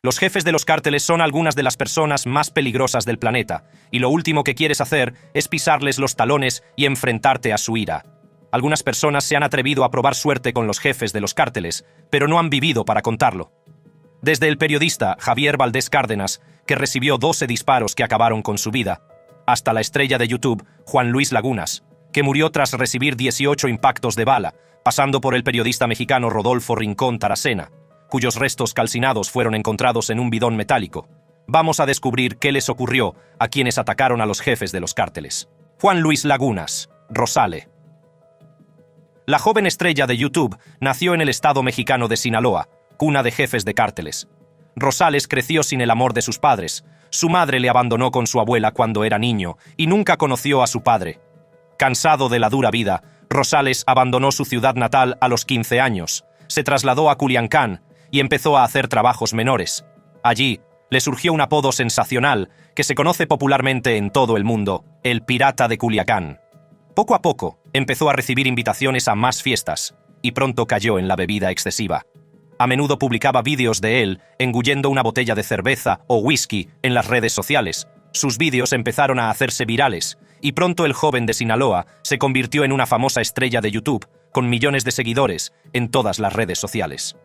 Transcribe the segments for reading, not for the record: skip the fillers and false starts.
Los jefes de los cárteles son algunas de las personas más peligrosas del planeta, y lo último que quieres hacer es pisarles los talones y enfrentarte a su ira. Algunas personas se han atrevido a probar suerte con los jefes de los cárteles, pero no han vivido para contarlo. Desde el periodista Javier Valdez Cárdenas, que recibió 12 disparos que acabaron con su vida, hasta la estrella de YouTube, Juan Luis Lagunas, que murió tras recibir 18 impactos de bala, pasando por el periodista mexicano Rodolfo Rincón Taracena, cuyos restos calcinados fueron encontrados en un bidón metálico. Vamos a descubrir qué les ocurrió a quienes atacaron a los jefes de los cárteles. Juan Luis Lagunas, Rosale. La joven estrella de YouTube nació en el estado mexicano de Sinaloa, cuna de jefes de cárteles. Rosales creció sin el amor de sus padres. Su madre le abandonó con su abuela cuando era niño y nunca conoció a su padre. Cansado de la dura vida, Rosales abandonó su ciudad natal a los 15 años, se trasladó a Culiacán y empezó a hacer trabajos menores. Allí le surgió un apodo sensacional que se conoce popularmente en todo el mundo, el Pirata de Culiacán. Poco a poco empezó a recibir invitaciones a más fiestas y pronto cayó en la bebida excesiva. A menudo publicaba vídeos de él engullendo una botella de cerveza o whisky en las redes sociales. Sus vídeos empezaron a hacerse virales y pronto el joven de Sinaloa se convirtió en una famosa estrella de YouTube con millones de seguidores en todas las redes sociales.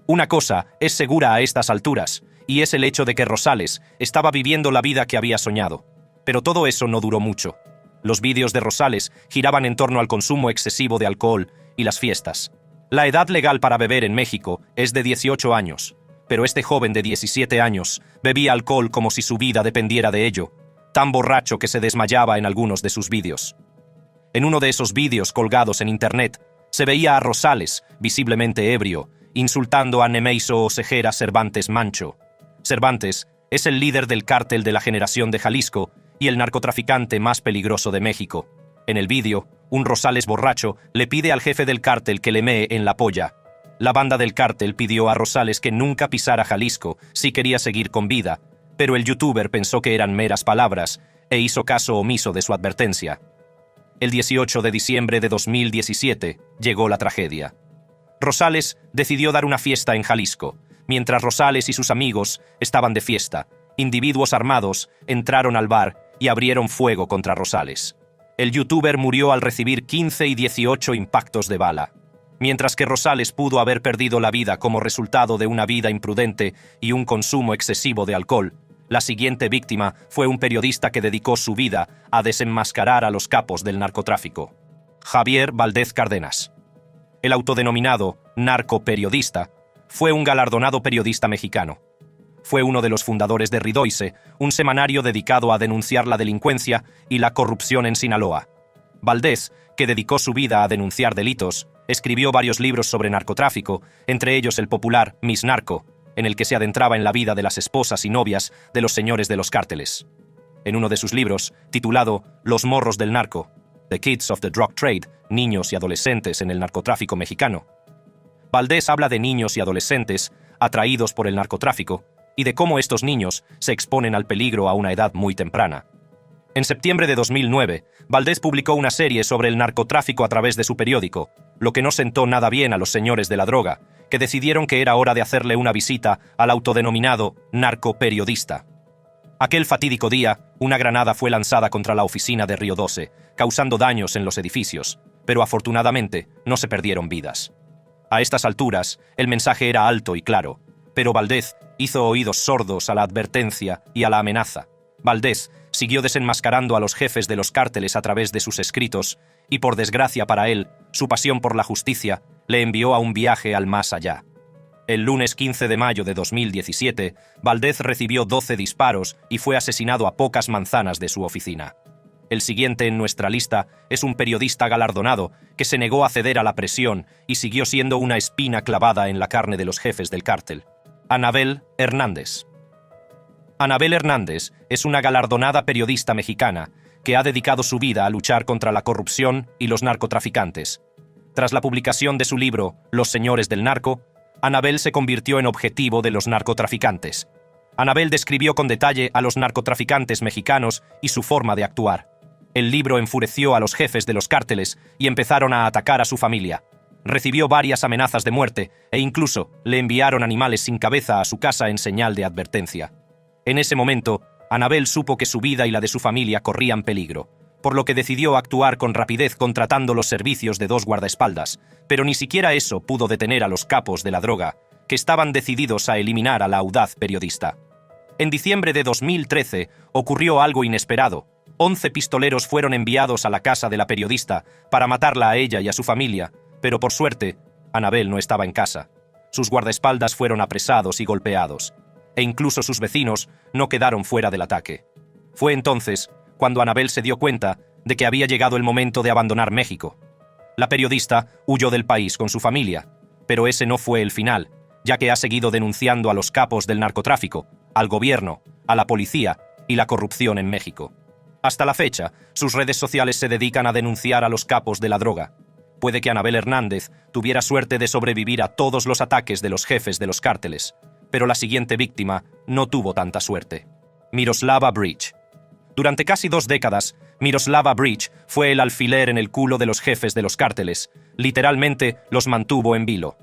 Una cosa es segura a estas alturas, y es el hecho de que Rosales estaba viviendo la vida que había soñado. Pero todo eso no duró mucho. Los vídeos de Rosales giraban en torno al consumo excesivo de alcohol y las fiestas. La edad legal para beber en México es de 18 años, pero este joven de 17 años bebía alcohol como si su vida dependiera de ello, tan borracho que se desmayaba en algunos de sus vídeos. En uno de esos vídeos colgados en internet, se veía a Rosales, visiblemente ebrio, insultando a Nemeiso Oseguera Cervantes Mancho. Cervantes es el líder del cártel de la Generación de Jalisco y el narcotraficante más peligroso de México. En el vídeo, un Rosales borracho le pide al jefe del cártel que le mee en la polla. La banda del cártel pidió a Rosales que nunca pisara Jalisco si quería seguir con vida, pero el youtuber pensó que eran meras palabras e hizo caso omiso de su advertencia. El 18 de diciembre de 2017 llegó la tragedia. Rosales decidió dar una fiesta en Jalisco. Mientras Rosales y sus amigos estaban de fiesta, individuos armados entraron al bar y abrieron fuego contra Rosales. El youtuber murió al recibir 15 y 18 impactos de bala. Mientras que Rosales pudo haber perdido la vida como resultado de una vida imprudente y un consumo excesivo de alcohol, la siguiente víctima fue un periodista que dedicó su vida a desenmascarar a los capos del narcotráfico. Javier Valdez Cárdenas. El autodenominado narcoperiodista fue un galardonado periodista mexicano. Fue uno de los fundadores de Ridoise, un semanario dedicado a denunciar la delincuencia y la corrupción en Sinaloa. Valdez, que dedicó su vida a denunciar delitos, escribió varios libros sobre narcotráfico, entre ellos el popular Miss Narco, en el que se adentraba en la vida de las esposas y novias de los señores de los cárteles. En uno de sus libros, titulado Los morros del narco, The Kids of the Drug Trade, niños y adolescentes en el narcotráfico mexicano, Valdez habla de niños y adolescentes atraídos por el narcotráfico y de cómo estos niños se exponen al peligro a una edad muy temprana. En septiembre de 2009, Valdez publicó una serie sobre el narcotráfico a través de su periódico, lo que no sentó nada bien a los señores de la droga, que decidieron que era hora de hacerle una visita al autodenominado narcoperiodista. Aquel fatídico día, una granada fue lanzada contra la oficina de Río 12, causando daños en los edificios, pero afortunadamente no se perdieron vidas. A estas alturas, el mensaje era alto y claro, pero Valdez hizo oídos sordos a la advertencia y a la amenaza. Valdez siguió desenmascarando a los jefes de los cárteles a través de sus escritos y, por desgracia para él, su pasión por la justicia le envió a un viaje al más allá. El lunes 15 de mayo de 2017, Valdez recibió 12 disparos y fue asesinado a pocas manzanas de su oficina. El siguiente en nuestra lista es un periodista galardonado que se negó a ceder a la presión y siguió siendo una espina clavada en la carne de los jefes del cártel. Anabel Hernández. Anabel Hernández es una galardonada periodista mexicana que ha dedicado su vida a luchar contra la corrupción y los narcotraficantes. Tras la publicación de su libro Los señores del narco, Anabel se convirtió en objetivo de los narcotraficantes. Anabel describió con detalle a los narcotraficantes mexicanos y su forma de actuar. El libro enfureció a los jefes de los cárteles y empezaron a atacar a su familia. Recibió varias amenazas de muerte e incluso le enviaron animales sin cabeza a su casa en señal de advertencia. En ese momento, Annabel supo que su vida y la de su familia corrían peligro, por lo que decidió actuar con rapidez contratando los servicios de 2 guardaespaldas, pero ni siquiera eso pudo detener a los capos de la droga, que estaban decididos a eliminar a la audaz periodista. En diciembre de 2013 ocurrió algo inesperado. 11 pistoleros fueron enviados a la casa de la periodista para matarla a ella y a su familia, pero por suerte, Annabel no estaba en casa. Sus guardaespaldas fueron apresados y golpeados, e incluso sus vecinos no quedaron fuera del ataque. Fue entonces cuando Annabel se dio cuenta de que había llegado el momento de abandonar México. La periodista huyó del país con su familia, pero ese no fue el final, ya que ha seguido denunciando a los capos del narcotráfico, al gobierno, a la policía y la corrupción en México. Hasta la fecha, sus redes sociales se dedican a denunciar a los capos de la droga. Puede que Annabel Hernández tuviera suerte de sobrevivir a todos los ataques de los jefes de los cárteles, pero la siguiente víctima no tuvo tanta suerte. Miroslava Breach. Durante casi 2 décadas, Miroslava Breach fue el alfiler en el culo de los jefes de los cárteles. Literalmente los mantuvo en vilo.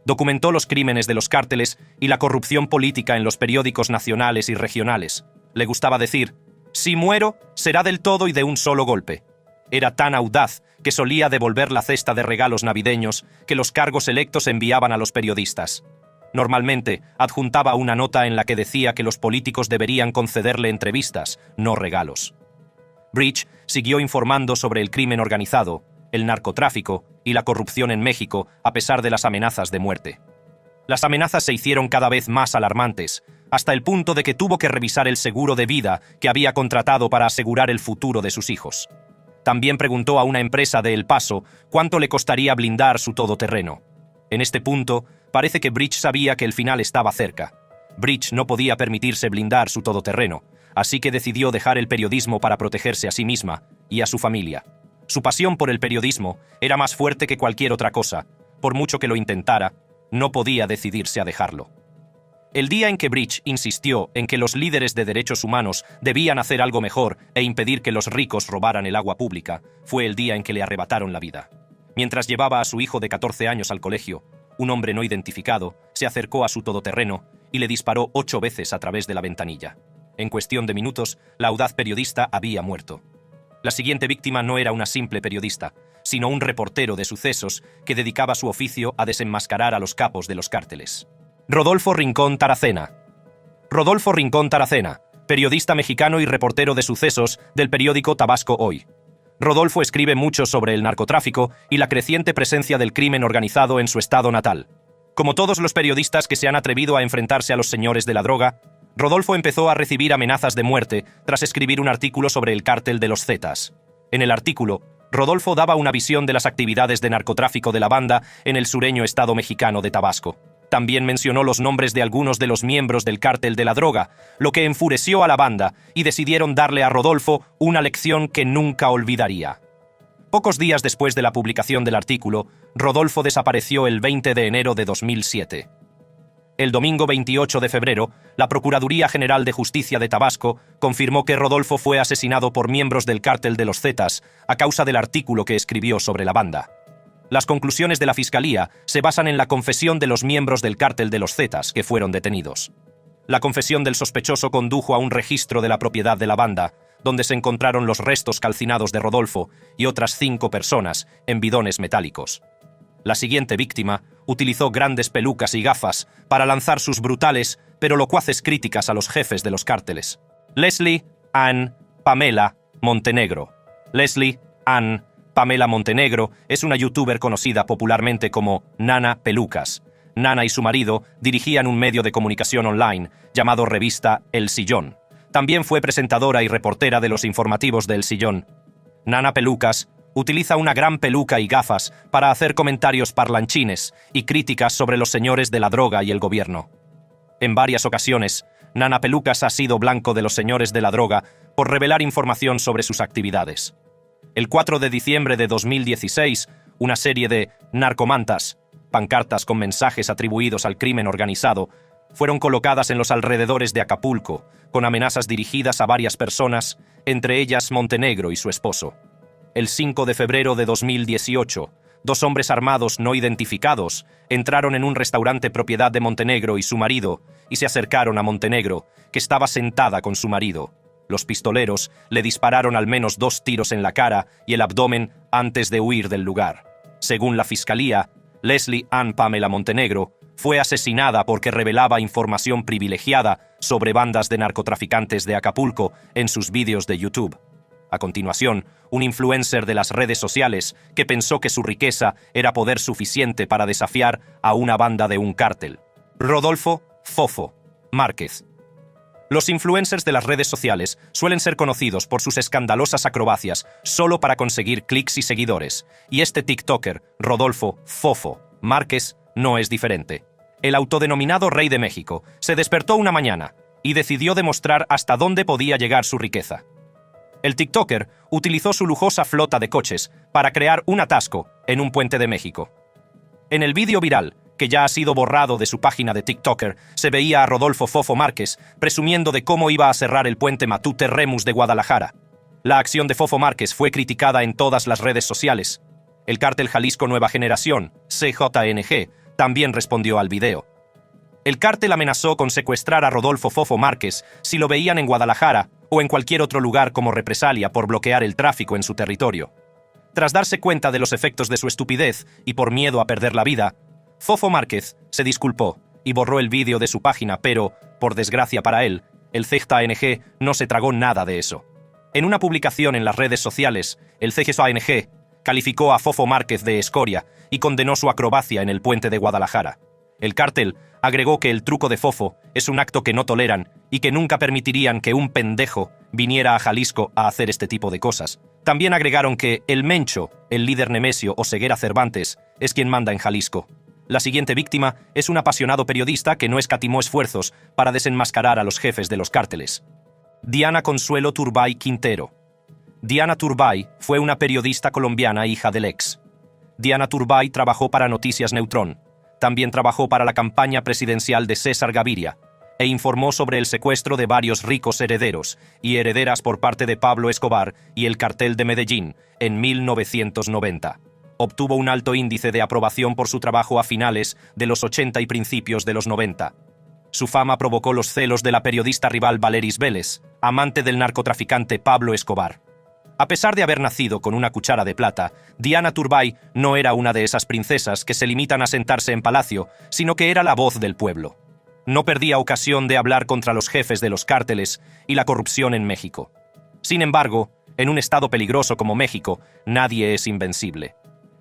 Documentó los crímenes de los cárteles y la corrupción política en los periódicos nacionales y regionales. Le gustaba decir: si muero, será del todo y de un solo golpe. Era tan audaz que solía devolver la cesta de regalos navideños que los cargos electos enviaban a los periodistas. Normalmente, adjuntaba una nota en la que decía que los políticos deberían concederle entrevistas, no regalos. Breach siguió informando sobre el crimen organizado, el narcotráfico y la corrupción en México a pesar de las amenazas de muerte. Las amenazas se hicieron cada vez más alarmantes, hasta el punto de que tuvo que revisar el seguro de vida que había contratado para asegurar el futuro de sus hijos. También preguntó a una empresa de El Paso cuánto le costaría blindar su todoterreno. En este punto, parece que Breach sabía que el final estaba cerca. Breach no podía permitirse blindar su todoterreno, así que decidió dejar el periodismo para protegerse a sí misma y a su familia. Su pasión por el periodismo era más fuerte que cualquier otra cosa. Por mucho que lo intentara, no podía decidirse a dejarlo. El día en que Breach insistió en que los líderes de derechos humanos debían hacer algo mejor e impedir que los ricos robaran el agua pública, fue el día en que le arrebataron la vida. Mientras llevaba a su hijo de 14 años al colegio, un hombre no identificado se acercó a su todoterreno y le disparó 8 veces a través de la ventanilla. En cuestión de minutos, la audaz periodista había muerto. La siguiente víctima no era una simple periodista, sino un reportero de sucesos que dedicaba su oficio a desenmascarar a los capos de los cárteles. Rodolfo Rincón Taracena. Rodolfo Rincón Taracena, periodista mexicano y reportero de sucesos del periódico Tabasco Hoy. Rodolfo escribe mucho sobre el narcotráfico y la creciente presencia del crimen organizado en su estado natal. Como todos los periodistas que se han atrevido a enfrentarse a los señores de la droga, Rodolfo empezó a recibir amenazas de muerte tras escribir un artículo sobre el cártel de los Zetas. En el artículo, Rodolfo daba una visión de las actividades de narcotráfico de la banda en el sureño estado mexicano de Tabasco. También mencionó los nombres de algunos de los miembros del cártel de la droga, lo que enfureció a la banda y decidieron darle a Rodolfo una lección que nunca olvidaría. Pocos días después de la publicación del artículo, Rodolfo desapareció el 20 de enero de 2007. El domingo 28 de febrero, la Procuraduría General de Justicia de Tabasco confirmó que Rodolfo fue asesinado por miembros del cártel de los Zetas a causa del artículo que escribió sobre la banda. Las conclusiones de la Fiscalía se basan en la confesión de los miembros del cártel de los Zetas que fueron detenidos. La confesión del sospechoso condujo a un registro de la propiedad de la banda, donde se encontraron los restos calcinados de Rodolfo y otras 5 personas en bidones metálicos. La siguiente víctima utilizó grandes pelucas y gafas para lanzar sus brutales pero locuaces críticas a los jefes de los cárteles. Leslie Ann Pamela Montenegro. Leslie Ann Pamela Montenegro es una youtuber conocida popularmente como Nana Pelucas. Nana y su marido dirigían un medio de comunicación online llamado Revista El Sillón. También fue presentadora y reportera de los informativos de El Sillón. Nana Pelucas utiliza una gran peluca y gafas para hacer comentarios parlanchines y críticas sobre los señores de la droga y el gobierno. En varias ocasiones, Nana Pelucas ha sido blanco de los señores de la droga por revelar información sobre sus actividades. El 4 de diciembre de 2016, una serie de narcomantas, pancartas con mensajes atribuidos al crimen organizado, fueron colocadas en los alrededores de Acapulco, con amenazas dirigidas a varias personas, entre ellas Montenegro y su esposo. El 5 de febrero de 2018, 2 hombres armados no identificados entraron en un restaurante propiedad de Montenegro y su marido y se acercaron a Montenegro, que estaba sentada con su marido. Los pistoleros le dispararon al menos 2 tiros en la cara y el abdomen antes de huir del lugar. Según la fiscalía, Leslie Ann Pamela Montenegro fue asesinada porque revelaba información privilegiada sobre bandas de narcotraficantes de Acapulco en sus vídeos de YouTube. A continuación, un influencer de las redes sociales que pensó que su riqueza era poder suficiente para desafiar a una banda de un cártel. Rodolfo Fofo Márquez. Los influencers de las redes sociales suelen ser conocidos por sus escandalosas acrobacias solo para conseguir clics y seguidores, y este TikToker, Rodolfo Fofo Márquez, no es diferente. El autodenominado Rey de México se despertó una mañana y decidió demostrar hasta dónde podía llegar su riqueza. El TikToker utilizó su lujosa flota de coches para crear un atasco en un puente de México. En el vídeo viral, que ya ha sido borrado de su página de TikToker, se veía a Rodolfo Fofo Márquez presumiendo de cómo iba a cerrar el puente Matute Remus de Guadalajara. La acción de Fofo Márquez fue criticada en todas las redes sociales. El cártel Jalisco Nueva Generación, CJNG, también respondió al video. El cártel amenazó con secuestrar a Rodolfo Fofo Márquez si lo veían en Guadalajara o en cualquier otro lugar como represalia por bloquear el tráfico en su territorio. Tras darse cuenta de los efectos de su estupidez y por miedo a perder la vida, Fofo Márquez se disculpó y borró el vídeo de su página, pero, por desgracia para él, el CJNG no se tragó nada de eso. En una publicación en las redes sociales, el CJNG calificó a Fofo Márquez de escoria y condenó su acrobacia en el puente de Guadalajara. El cártel agregó que el truco de Fofo es un acto que no toleran y que nunca permitirían que un pendejo viniera a Jalisco a hacer este tipo de cosas. También agregaron que el Mencho, el líder Nemesio o Ceguera Cervantes, es quien manda en Jalisco. La siguiente víctima es un apasionado periodista que no escatimó esfuerzos para desenmascarar a los jefes de los cárteles. Diana Consuelo Turbay Quintero. Diana Turbay fue una periodista colombiana hija del ex. Diana Turbay trabajó para Noticias Neutrón. También trabajó para la campaña presidencial de César Gaviria e informó sobre el secuestro de varios ricos herederos y herederas por parte de Pablo Escobar y el cartel de Medellín en 1990. Obtuvo un alto índice de aprobación por su trabajo a finales de los 80 y principios de los 90. Su fama provocó los celos de la periodista rival Valeris Vélez, amante del narcotraficante Pablo Escobar. A pesar de haber nacido con una cuchara de plata, Diana Turbay no era una de esas princesas que se limitan a sentarse en palacio, sino que era la voz del pueblo. No perdía ocasión de hablar contra los jefes de los cárteles y la corrupción en México. Sin embargo, en un estado peligroso como México, nadie es invencible.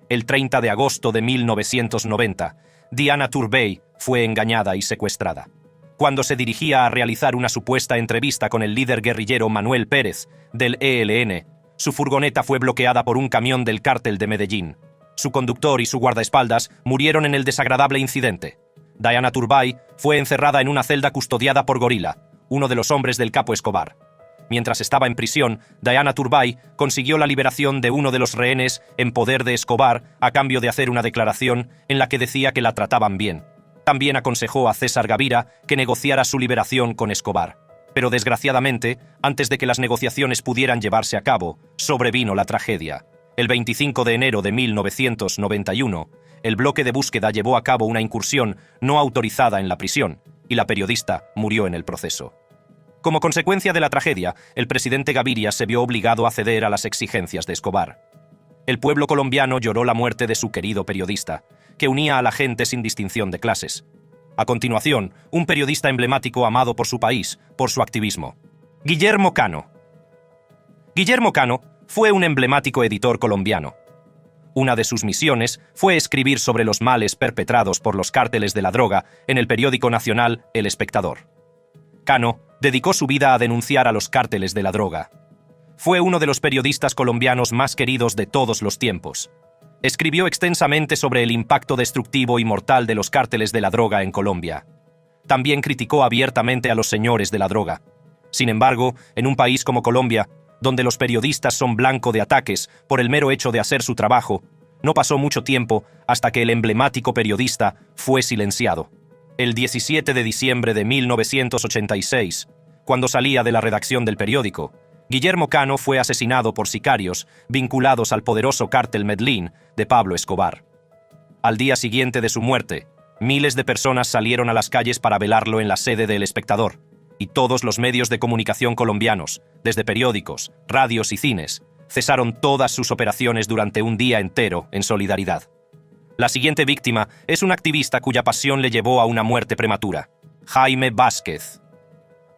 El 30 de agosto de 1990, Diana Turbay fue engañada y secuestrada. Cuando se dirigía a realizar una supuesta entrevista con el líder guerrillero Manuel Pérez, del ELN, su furgoneta fue bloqueada por un camión del cártel de Medellín. Su conductor y su guardaespaldas murieron en el desagradable incidente. Diana Turbay fue encerrada en una celda custodiada por Gorila, uno de los hombres del capo Escobar. Mientras estaba en prisión, Diana Turbay consiguió la liberación de uno de los rehenes en poder de Escobar a cambio de hacer una declaración en la que decía que la trataban bien. También aconsejó a César Gaviria que negociara su liberación con Escobar. Pero desgraciadamente, antes de que las negociaciones pudieran llevarse a cabo, sobrevino la tragedia. El 25 de enero de 1991, el bloque de búsqueda llevó a cabo una incursión no autorizada en la prisión, y la periodista murió en el proceso. Como consecuencia de la tragedia, el presidente Gaviria se vio obligado a ceder a las exigencias de Escobar. El pueblo colombiano lloró la muerte de su querido periodista, que unía a la gente sin distinción de clases. A continuación, un periodista emblemático amado por su país, por su activismo. Guillermo Cano. Guillermo Cano fue un emblemático editor colombiano. Una de sus misiones fue escribir sobre los males perpetrados por los cárteles de la droga en el periódico nacional El Espectador. Cano dedicó su vida a denunciar a los cárteles de la droga. Fue uno de los periodistas colombianos más queridos de todos los tiempos. Escribió extensamente sobre el impacto destructivo y mortal de los cárteles de la droga en Colombia. También criticó abiertamente a los señores de la droga. Sin embargo, en un país como Colombia, donde los periodistas son blanco de ataques por el mero hecho de hacer su trabajo, no pasó mucho tiempo hasta que el emblemático periodista fue silenciado. El 17 de diciembre de 1986, cuando salía de la redacción del periódico, Guillermo Cano fue asesinado por sicarios vinculados al poderoso cártel Medellín de Pablo Escobar. Al día siguiente de su muerte, miles de personas salieron a las calles para velarlo en la sede del Espectador, y todos los medios de comunicación colombianos, desde periódicos, radios y cines, cesaron todas sus operaciones durante un día entero en solidaridad. La siguiente víctima es un activista cuya pasión le llevó a una muerte prematura: Jaime Vázquez.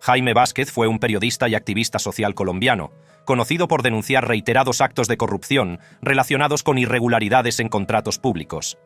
Jaime Vázquez fue un periodista y activista social colombiano, conocido por denunciar reiterados actos de corrupción relacionados con irregularidades en contratos públicos.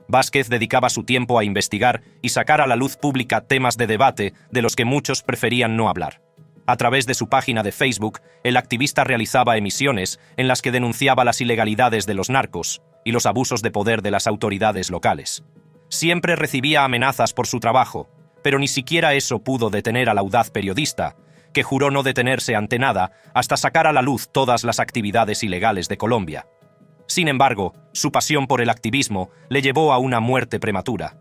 Vázquez dedicaba su tiempo a investigar y sacar a la luz pública temas de debate de los que muchos preferían no hablar. A través de su página de Facebook, el activista realizaba emisiones en las que denunciaba las ilegalidades de los narcos y los abusos de poder de las autoridades locales. Siempre recibía amenazas por su trabajo, pero ni siquiera eso pudo detener al audaz periodista, que juró no detenerse ante nada hasta sacar a la luz todas las actividades ilegales de Colombia. Sin embargo, su pasión por el activismo le llevó a una muerte prematura.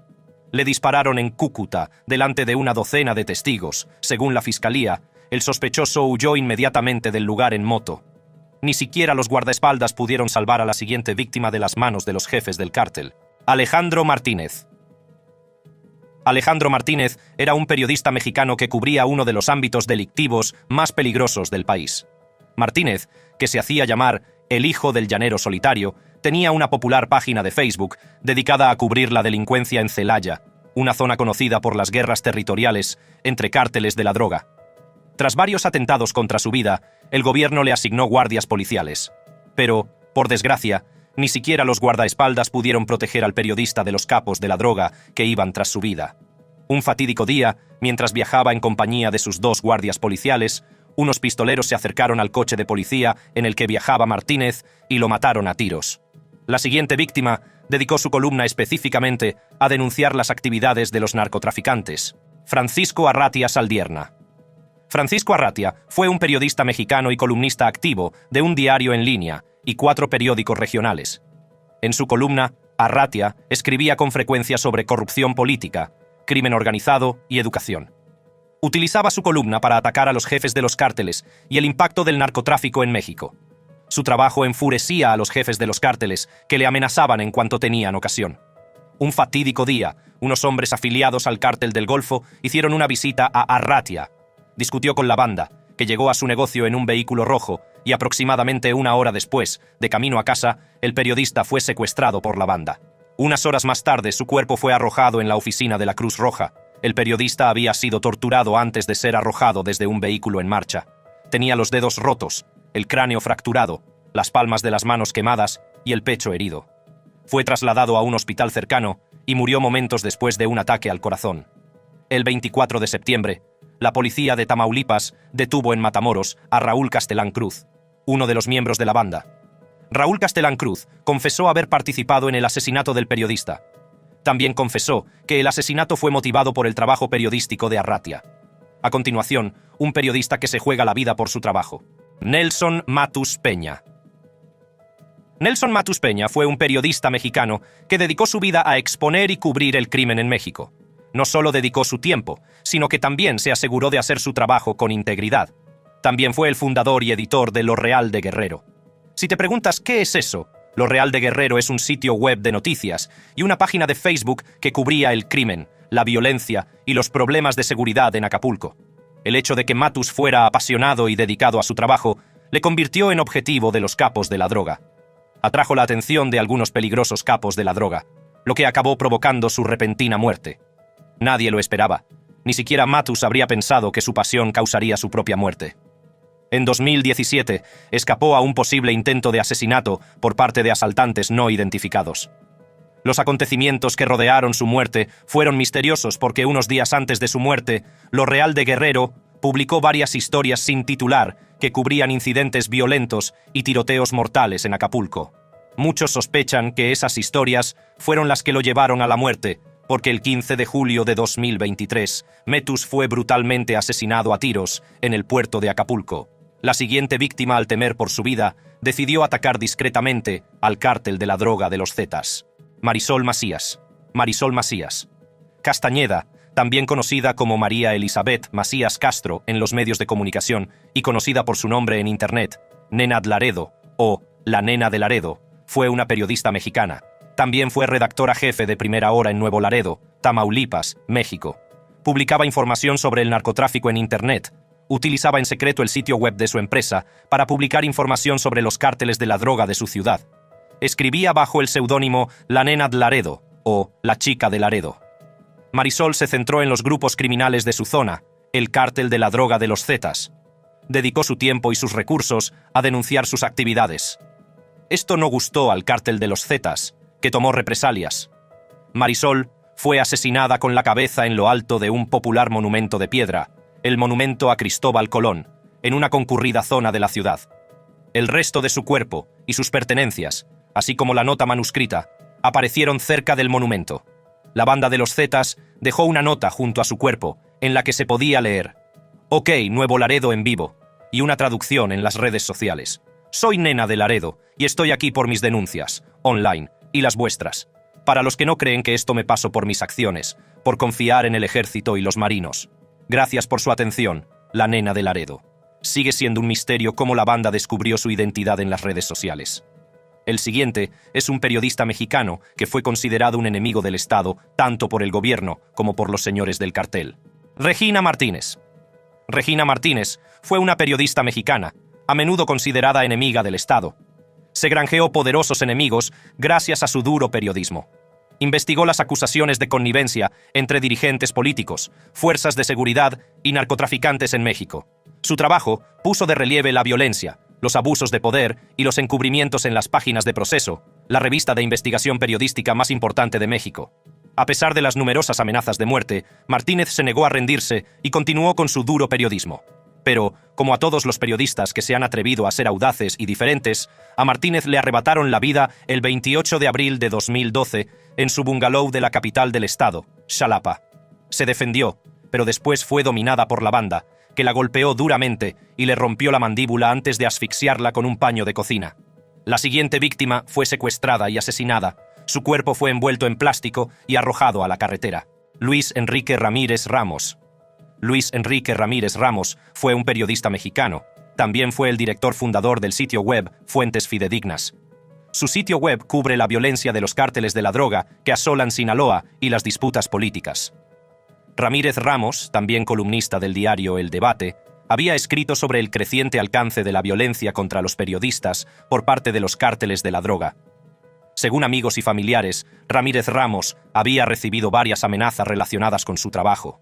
Le dispararon en Cúcuta delante de una docena de testigos. Según la fiscalía, el sospechoso huyó inmediatamente del lugar en moto. Ni siquiera los guardaespaldas pudieron salvar a la siguiente víctima de las manos de los jefes del cártel: Alejandro Martínez. Alejandro Martínez era un periodista mexicano que cubría uno de los ámbitos delictivos más peligrosos del país. Martínez, que se hacía llamar el hijo del llanero solitario, tenía una popular página de Facebook dedicada a cubrir la delincuencia en Celaya, una zona conocida por las guerras territoriales entre cárteles de la droga. Tras varios atentados contra su vida, el gobierno le asignó guardias policiales. Pero, por desgracia, ni siquiera los guardaespaldas pudieron proteger al periodista de los capos de la droga que iban tras su vida. Un fatídico día, mientras viajaba en compañía de sus dos guardias policiales, unos pistoleros se acercaron al coche de policía en el que viajaba Martínez y lo mataron a tiros. La siguiente víctima dedicó su columna específicamente a denunciar las actividades de los narcotraficantes: Francisco Arratia Saldierna. Francisco Arratia fue un periodista mexicano y columnista activo de un diario en línea y 4 periódicos regionales. En su columna, Arratia escribía con frecuencia sobre corrupción política, crimen organizado y educación. Utilizaba su columna para atacar a los jefes de los cárteles y el impacto del narcotráfico en México. Su trabajo enfurecía a los jefes de los cárteles, que le amenazaban en cuanto tenían ocasión. Un fatídico día, unos hombres afiliados al cártel del Golfo hicieron una visita a Arratia. Discutió con la banda, que llegó a su negocio en un vehículo rojo, y aproximadamente una hora después, de camino a casa, el periodista fue secuestrado por la banda. Unas horas más tarde, su cuerpo fue arrojado en la oficina de la Cruz Roja. El periodista había sido torturado antes de ser arrojado desde un vehículo en marcha. Tenía los dedos rotos, el cráneo fracturado, las palmas de las manos quemadas y el pecho herido. Fue trasladado a un hospital cercano y murió momentos después de un ataque al corazón. El 24 de septiembre, la policía de Tamaulipas detuvo en Matamoros a Raúl Castelán Cruz, uno de los miembros de la banda. Raúl Castelán Cruz confesó haber participado en el asesinato del periodista. También confesó que el asesinato fue motivado por el trabajo periodístico de Arratia. A continuación, un periodista que se juega la vida por su trabajo: Nelson Matus Peña. Nelson Matus Peña fue un periodista mexicano que dedicó su vida a exponer y cubrir el crimen en México. No solo dedicó su tiempo, sino que también se aseguró de hacer su trabajo con integridad. También fue el fundador y editor de Lo Real de Guerrero. Si te preguntas ¿qué es eso? Lo Real de Guerrero es un sitio web de noticias y una página de Facebook que cubría el crimen, la violencia y los problemas de seguridad en Acapulco. El hecho de que Matus fuera apasionado y dedicado a su trabajo le convirtió en objetivo de los capos de la droga. Atrajo la atención de algunos peligrosos capos de la droga, lo que acabó provocando su repentina muerte. Nadie lo esperaba. Ni siquiera Matus habría pensado que su pasión causaría su propia muerte. En 2017, escapó a un posible intento de asesinato por parte de asaltantes no identificados. Los acontecimientos que rodearon su muerte fueron misteriosos porque unos días antes de su muerte, Lo Real de Guerrero publicó varias historias sin titular que cubrían incidentes violentos y tiroteos mortales en Acapulco. Muchos sospechan que esas historias fueron las que lo llevaron a la muerte, porque el 15 de julio de 2023, Matus fue brutalmente asesinado a tiros en el puerto de Acapulco. La siguiente víctima, al temer por su vida, decidió atacar discretamente al cártel de la droga de los Zetas: Marisol Macías. Marisol Macías Castañeda también conocida como María Elizabeth Macías Castro en los medios de comunicación y conocida por su nombre en Internet, Nena Laredo o La Nena de Laredo, fue una periodista mexicana. También fue redactora jefe de Primera Hora en Nuevo Laredo, Tamaulipas, México. Publicaba información sobre el narcotráfico en Internet. Utilizaba en secreto el sitio web de su empresa para publicar información sobre los cárteles de la droga de su ciudad. Escribía bajo el seudónimo La Nena de Laredo o La Chica de Laredo. Marisol se centró en los grupos criminales de su zona, el cártel de la droga de los Zetas. Dedicó su tiempo y sus recursos a denunciar sus actividades. Esto no gustó al cártel de los Zetas, que tomó represalias. Marisol fue asesinada con la cabeza en lo alto de un popular monumento de piedra, el monumento a Cristóbal Colón, en una concurrida zona de la ciudad. El resto de su cuerpo y sus pertenencias, así como la nota manuscrita, aparecieron cerca del monumento. La banda de los Zetas dejó una nota junto a su cuerpo, en la que se podía leer: «Ok, Nuevo Laredo en vivo», y una traducción en las redes sociales: «Soy Nena de Laredo y estoy aquí por mis denuncias, online, y las vuestras. Para los que no creen que esto me pasó por mis acciones, por confiar en el ejército y los marinos. Gracias por su atención, la Nena de Laredo». Sigue siendo un misterio cómo la banda descubrió su identidad en las redes sociales. El siguiente es un periodista mexicano que fue considerado un enemigo del Estado tanto por el gobierno como por los señores del cartel. Regina Martínez. Regina Martínez fue una periodista mexicana, a menudo considerada enemiga del Estado. Se granjeó poderosos enemigos gracias a su duro periodismo. Investigó las acusaciones de connivencia entre dirigentes políticos, fuerzas de seguridad y narcotraficantes en México. Su trabajo puso de relieve la violencia, los abusos de poder y los encubrimientos en las páginas de Proceso, la revista de investigación periodística más importante de México. A pesar de las numerosas amenazas de muerte, Martínez se negó a rendirse y continuó con su duro periodismo. Pero, como a todos los periodistas que se han atrevido a ser audaces y diferentes, a Martínez le arrebataron la vida el 28 de abril de 2012 en su bungalow de la capital del estado, Xalapa. Se defendió, pero después fue dominada por la banda, que la golpeó duramente y le rompió la mandíbula antes de asfixiarla con un paño de cocina. La siguiente víctima fue secuestrada y asesinada. Su cuerpo fue envuelto en plástico y arrojado a la carretera. Luis Enrique Ramírez Ramos. Luis Enrique Ramírez Ramos fue un periodista mexicano. También fue el director fundador del sitio web Fuentes Fidedignas. Su sitio web cubre la violencia de los cárteles de la droga que asolan Sinaloa y las disputas políticas. Ramírez Ramos, también columnista del diario El Debate, había escrito sobre el creciente alcance de la violencia contra los periodistas por parte de los cárteles de la droga. Según amigos y familiares, Ramírez Ramos había recibido varias amenazas relacionadas con su trabajo.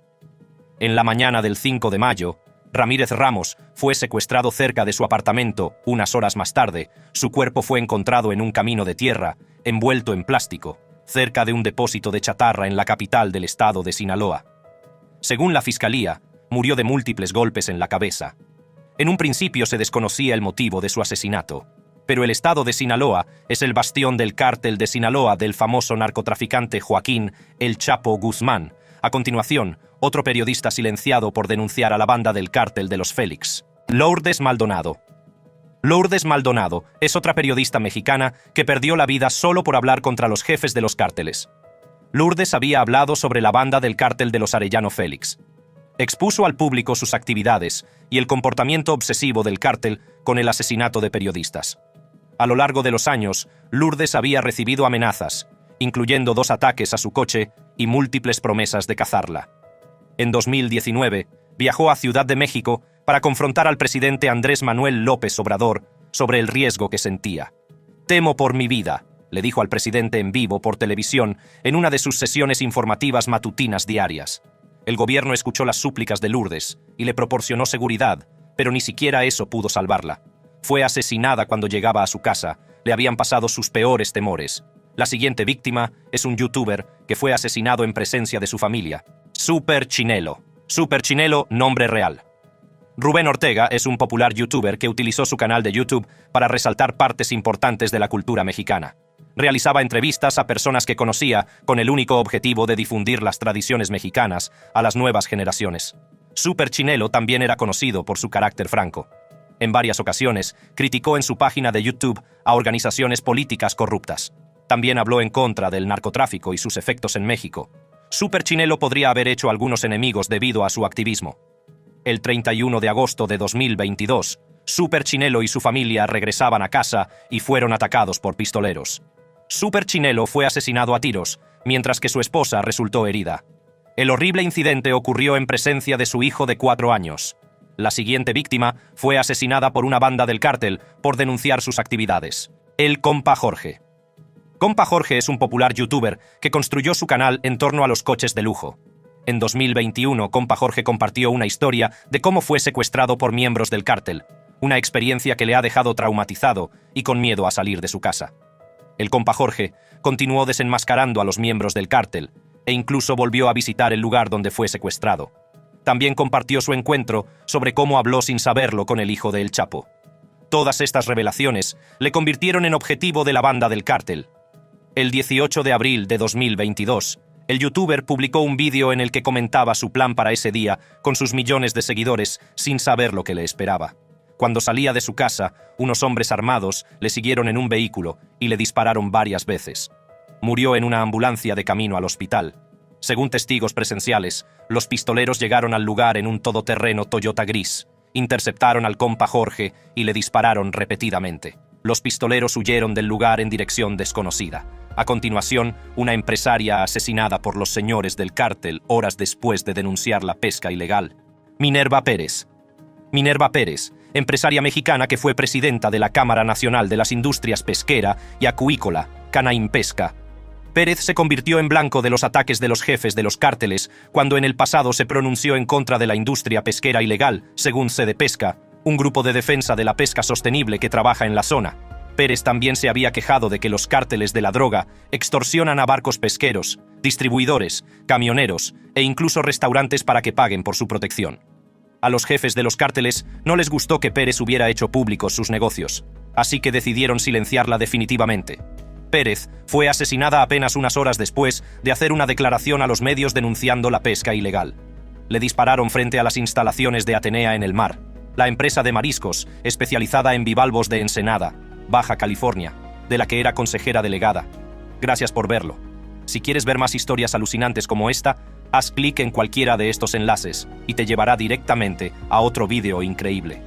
En la mañana del 5 de mayo, Ramírez Ramos fue secuestrado cerca de su apartamento. Unas horas más tarde, su cuerpo fue encontrado en un camino de tierra, envuelto en plástico, cerca de un depósito de chatarra en la capital del estado de Sinaloa. Según la fiscalía, murió de múltiples golpes en la cabeza. En un principio se desconocía el motivo de su asesinato, pero el estado de Sinaloa es el bastión del cártel de Sinaloa del famoso narcotraficante Joaquín El Chapo Guzmán. A continuación, otro periodista silenciado por denunciar a la banda del cártel de los Félix. Lourdes Maldonado. Lourdes Maldonado es otra periodista mexicana que perdió la vida solo por hablar contra los jefes de los cárteles. Lourdes había hablado sobre la banda del cártel de los Arellano Félix. Expuso al público sus actividades y el comportamiento obsesivo del cártel con el asesinato de periodistas. A lo largo de los años, Lourdes había recibido amenazas, incluyendo 2 ataques a su coche y múltiples promesas de cazarla. En 2019, viajó a Ciudad de México para confrontar al presidente Andrés Manuel López Obrador sobre el riesgo que sentía. «Temo por mi vida», le dijo al presidente en vivo por televisión en una de sus sesiones informativas matutinas diarias. El gobierno escuchó las súplicas de Lourdes y le proporcionó seguridad, pero ni siquiera eso pudo salvarla. Fue asesinada cuando llegaba a su casa. Le habían pasado sus peores temores. La siguiente víctima es un youtuber que fue asesinado en presencia de su familia. Super Chinelo. Super Chinelo, nombre real. Rubén Ortega es un popular youtuber que utilizó su canal de YouTube para resaltar partes importantes de la cultura mexicana. Realizaba entrevistas a personas que conocía con el único objetivo de difundir las tradiciones mexicanas a las nuevas generaciones. Super Chinelo también era conocido por su carácter franco. En varias ocasiones, criticó en su página de YouTube a organizaciones políticas corruptas. También habló en contra del narcotráfico y sus efectos en México. Super Chinelo podría haber hecho algunos enemigos debido a su activismo. El 31 de agosto de 2022, Super Chinelo y su familia regresaban a casa y fueron atacados por pistoleros. Super Chinelo fue asesinado a tiros, mientras que su esposa resultó herida. El horrible incidente ocurrió en presencia de su hijo de 4 años. La siguiente víctima fue asesinada por una banda del cártel por denunciar sus actividades. El Compa Jorge. Compa Jorge es un popular youtuber que construyó su canal en torno a los coches de lujo. En 2021, Compa Jorge compartió una historia de cómo fue secuestrado por miembros del cártel, una experiencia que le ha dejado traumatizado y con miedo a salir de su casa. El Compa Jorge continuó desenmascarando a los miembros del cártel e incluso volvió a visitar el lugar donde fue secuestrado. También compartió su encuentro sobre cómo habló sin saberlo con el hijo de El Chapo. Todas estas revelaciones le convirtieron en objetivo de la banda del cártel. El 18 de abril de 2022, el youtuber publicó un vídeo en el que comentaba su plan para ese día con sus millones de seguidores sin saber lo que le esperaba. Cuando salía de su casa, unos hombres armados le siguieron en un vehículo y le dispararon varias veces. Murió en una ambulancia de camino al hospital. Según testigos presenciales, los pistoleros llegaron al lugar en un todoterreno Toyota gris, interceptaron al Compa Jorge y le dispararon repetidamente. Los pistoleros huyeron del lugar en dirección desconocida. A continuación, una empresaria asesinada por los señores del cártel horas después de denunciar la pesca ilegal. Minerva Pérez. Minerva Pérez, empresaria mexicana que fue presidenta de la Cámara Nacional de las Industrias Pesquera y Acuícola, Canaimpesca. Pérez se convirtió en blanco de los ataques de los jefes de los cárteles cuando en el pasado se pronunció en contra de la industria pesquera ilegal, según Sedepesca, un grupo de defensa de la pesca sostenible que trabaja en la zona. Pérez también se había quejado de que los cárteles de la droga extorsionan a barcos pesqueros, distribuidores, camioneros e incluso restaurantes para que paguen por su protección. A los jefes de los cárteles no les gustó que Pérez hubiera hecho públicos sus negocios, así que decidieron silenciarla definitivamente. Pérez fue asesinada apenas unas horas después de hacer una declaración a los medios denunciando la pesca ilegal. Le dispararon frente a las instalaciones de Atenea en el mar, la empresa de mariscos especializada en bivalvos de Ensenada, Baja California, de la que era consejera delegada. Gracias por verlo. Si quieres ver más historias alucinantes como esta, haz clic en cualquiera de estos enlaces y te llevará directamente a otro vídeo increíble.